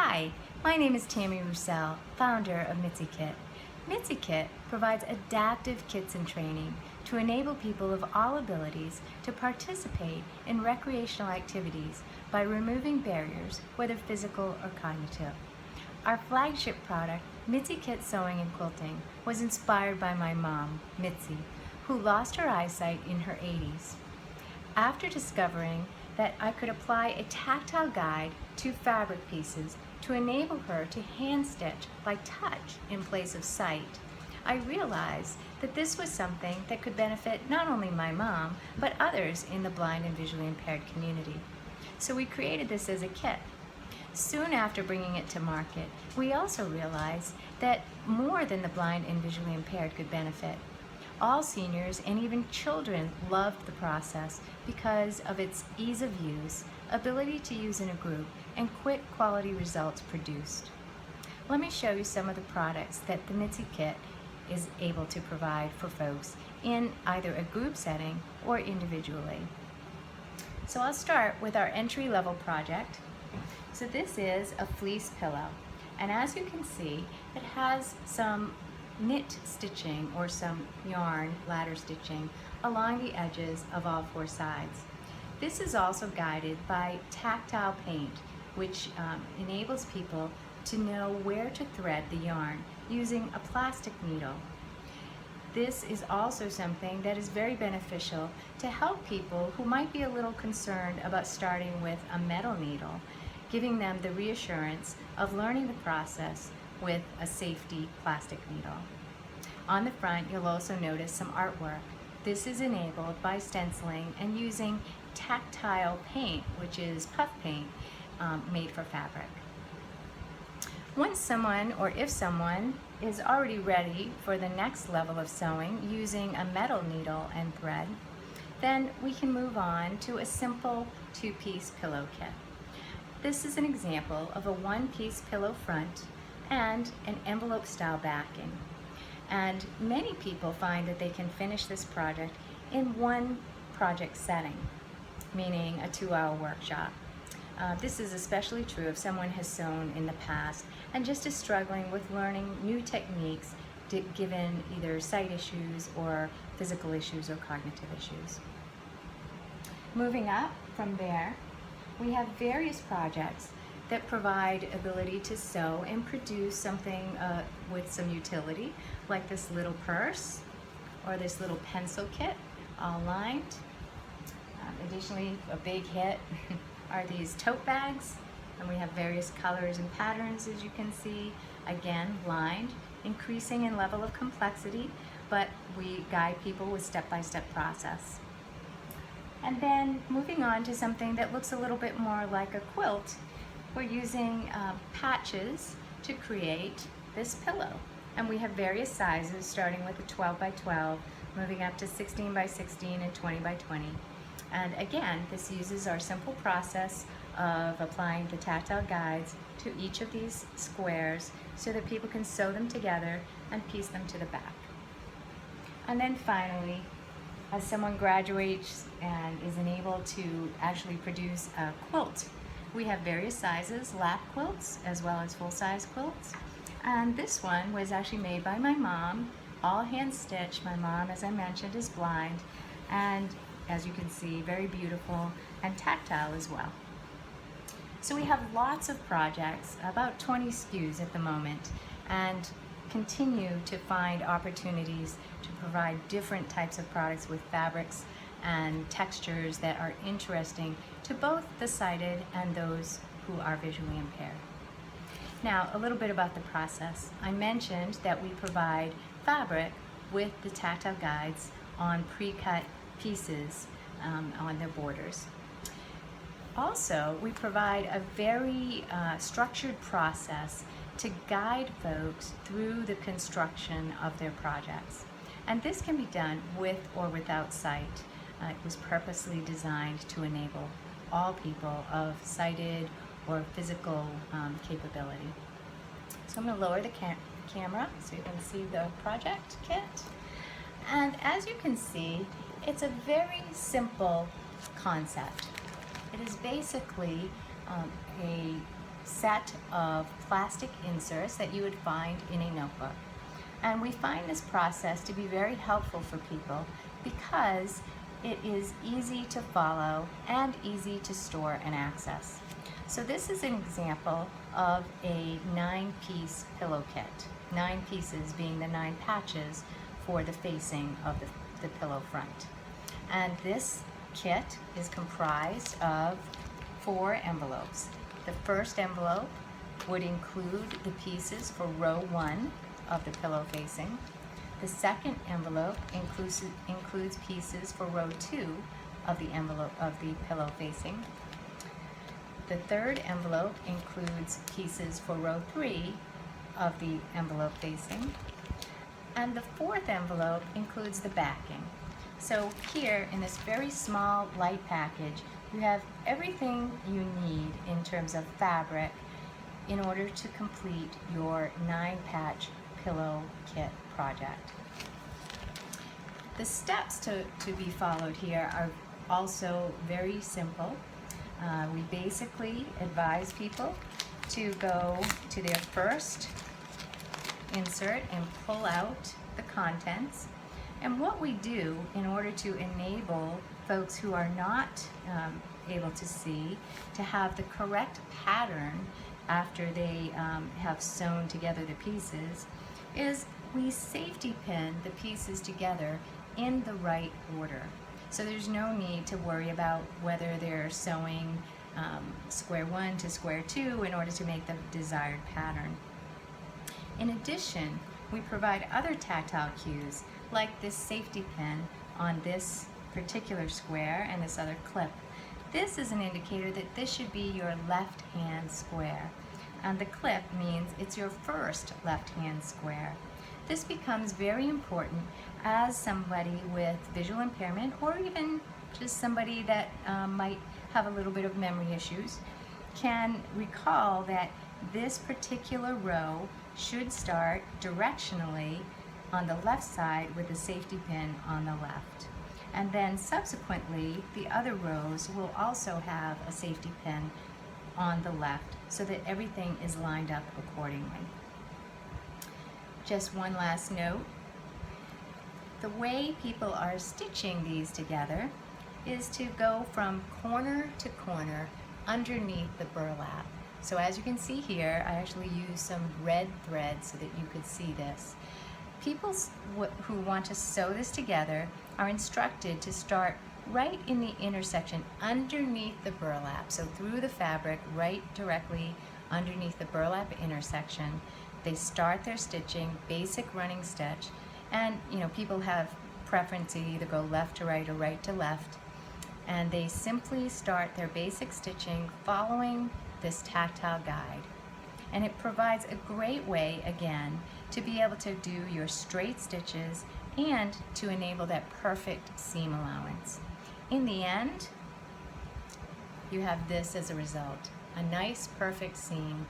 Hi, my name is Tammy Roussel, founder of Mitsy Kit. Mitsy Kit provides adaptive kits and training to enable people of all abilities to participate in recreational activities by removing barriers, whether physical or cognitive. Our flagship product, Mitsy Kit Sewing and Quilting, was inspired by my mom, Mitsy, who lost her eyesight in her 80s. After discovering that I could apply a tactile guide to fabric pieces to enable her to hand stitch by touch in place of sight, I realized that this was something that could benefit not only my mom, but others in the blind and visually impaired community. So we created this as a kit. Soon after bringing it to market, we also realized that more than the blind and visually impaired could benefit. All seniors and even children loved the process because of its ease of use, ability to use in a group, and quick quality results produced. Let me show you some of the products that the Mitsy Kit is able to provide for folks in either a group setting or individually. So I'll start with our entry-level project. So this is a fleece pillow, and as you can see, it has some knit stitching or some yarn ladder stitching along the edges of all four sides. This is also guided by tactile paint, which enables people to know where to thread the yarn using a plastic needle. This is also something that is very beneficial to help people who might be a little concerned about starting with a metal needle, giving them the reassurance of learning the process with a safety plastic needle. On the front, you'll also notice some artwork. This is enabled by stenciling and using tactile paint, which is puff paint made for fabric. Once someone, or if someone, is already ready for the next level of sewing using a metal needle and thread, then we can move on to a simple two-piece pillow kit. This is an example of a one-piece pillow front and an envelope style backing. And many people find that they can finish this project in one project setting, meaning a 2-hour workshop. This is especially true if someone has sewn in the past and just is struggling with learning new techniques given either sight issues or physical issues or cognitive issues. Moving up from there, we have various projects that provide ability to sew and produce something with some utility, like this little purse or this little pencil kit, all lined. Additionally, a big hit are these tote bags, and we have various colors and patterns, as you can see, again lined, increasing in level of complexity, but we guide people with step-by-step process. And then moving on to something that looks a little bit more like a quilt, we're using patches to create this pillow. And we have various sizes, starting with a 12 by 12, moving up to 16 by 16 and 20 by 20. And again, this uses our simple process of applying the tactile guides to each of these squares so that people can sew them together and piece them to the back. And then finally, as someone graduates and is enabled to actually produce a quilt, we have various sizes, lap quilts as well as full-size quilts. And this one was actually made by my mom, all hand stitched. My mom, as I mentioned, is blind, and as you can see, very beautiful and tactile as well. So we have lots of projects, about 20 SKUs at the moment, and continue to find opportunities to provide different types of products with fabrics and textures that are interesting to both the sighted and those who are visually impaired. Now, a little bit about the process. I mentioned that we provide fabric with the tactile guides on pre-cut pieces on their borders. Also, we provide a very structured process to guide folks through the construction of their projects. And this can be done with or without sight. It was purposely designed to enable all people of sighted or physical capability. So I'm going to lower the camera so you can see the project kit. And as you can see, it's a very simple concept. It is basically a set of plastic inserts that you would find in a notebook. And we find this process to be very helpful for people because it is easy to follow and easy to store and access. So this is an example of a 9-piece pillow kit. 9 pieces being the 9 patches for the facing of the pillow front. And this kit is comprised of 4 envelopes. The first envelope would include the pieces for row 1 of the pillow facing. The second envelope includes pieces for row 2 of the envelope of the pillow facing. The third envelope includes pieces for row 3 of the envelope facing. And the fourth envelope includes the backing. So here in this very small light package, you have everything you need in terms of fabric in order to complete your 9-patch pillow kit project. The steps to be followed here are also very simple. We basically advise people to go to their first insert and pull out the contents. And what we do in order to enable folks who are not able to see to have the correct pattern after they have sewn together the pieces is we safety pin the pieces together in the right order. So there's no need to worry about whether they're sewing square 1 to square 2 in order to make the desired pattern. In addition, we provide other tactile cues like this safety pin on this particular square and this other clip. This is an indicator that this should be your left hand square, and the clip means it's your first left hand square. This becomes very important as somebody with visual impairment, or even just somebody that might have a little bit of memory issues, can recall that this particular row should start directionally on the left side with the safety pin on the left. And then subsequently, the other rows will also have a safety pin on the left so that everything is lined up accordingly. Just one last note. The way people are stitching these together is to go from corner to corner underneath the burlap. So as you can see here, I actually used some red thread so that you could see this. People who want to sew this together are instructed to start right in the intersection underneath the burlap. So through the fabric, right directly underneath the burlap intersection, they start their stitching, basic running stitch, and people have preference to either go left to right or right to left, and they simply start their basic stitching following this tactile guide. And it provides a great way, again, to be able to do your straight stitches and to enable that perfect seam allowance. In the end, you have this as a result, a nice perfect seam,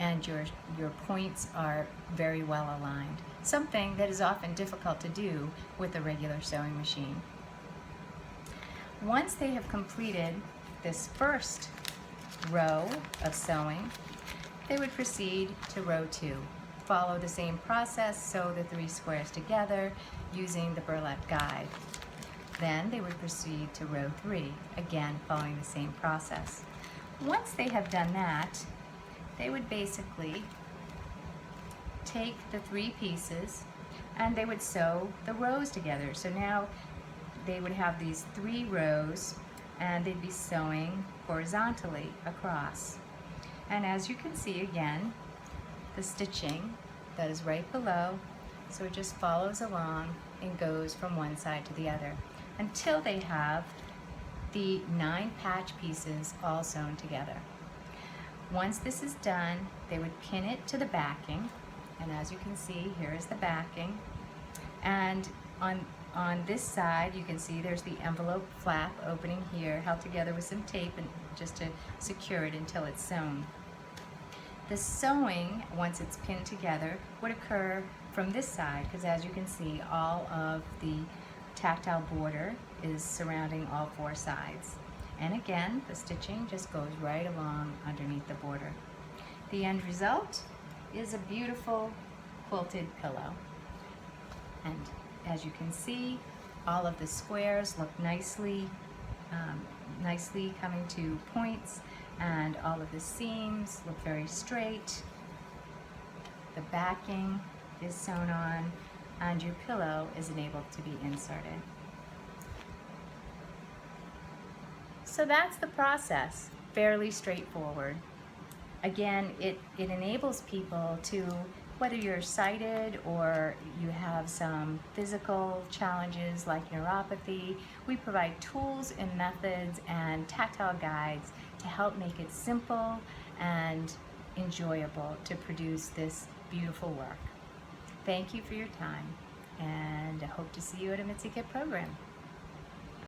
and your points are very well aligned, something that is often difficult to do with a regular sewing machine. Once they have completed this first row of sewing, they would proceed to row 2. Follow the same process, sew the 3 squares together using the burlap guide. Then they would proceed to row 3, again following the same process. Once they have done that, they would basically take the 3 pieces and they would sew the rows together. So now they would have these 3 rows and they'd be sewing horizontally across. And as you can see, again, the stitching that is right below, so it just follows along and goes from one side to the other until they have the 9 patch pieces all sewn together. Once this is done, they would pin it to the backing, and as you can see, here is the backing. And on this side, you can see there's the envelope flap opening here, held together with some tape and just to secure it until it's sewn. The sewing, once it's pinned together, would occur from this side, because as you can see, all of the tactile border is surrounding all 4 sides. And again, the stitching just goes right along underneath the border. The end result is a beautiful quilted pillow. And as you can see, all of the squares look nicely coming to points, and all of the seams look very straight. The backing is sewn on, and your pillow is enabled to be inserted. So that's the process, fairly straightforward. Again, it enables people to, whether you're sighted or you have some physical challenges like neuropathy, we provide tools and methods and tactile guides to help make it simple and enjoyable to produce this beautiful work. Thank you for your time, and I hope to see you at a Mitsy Kit program.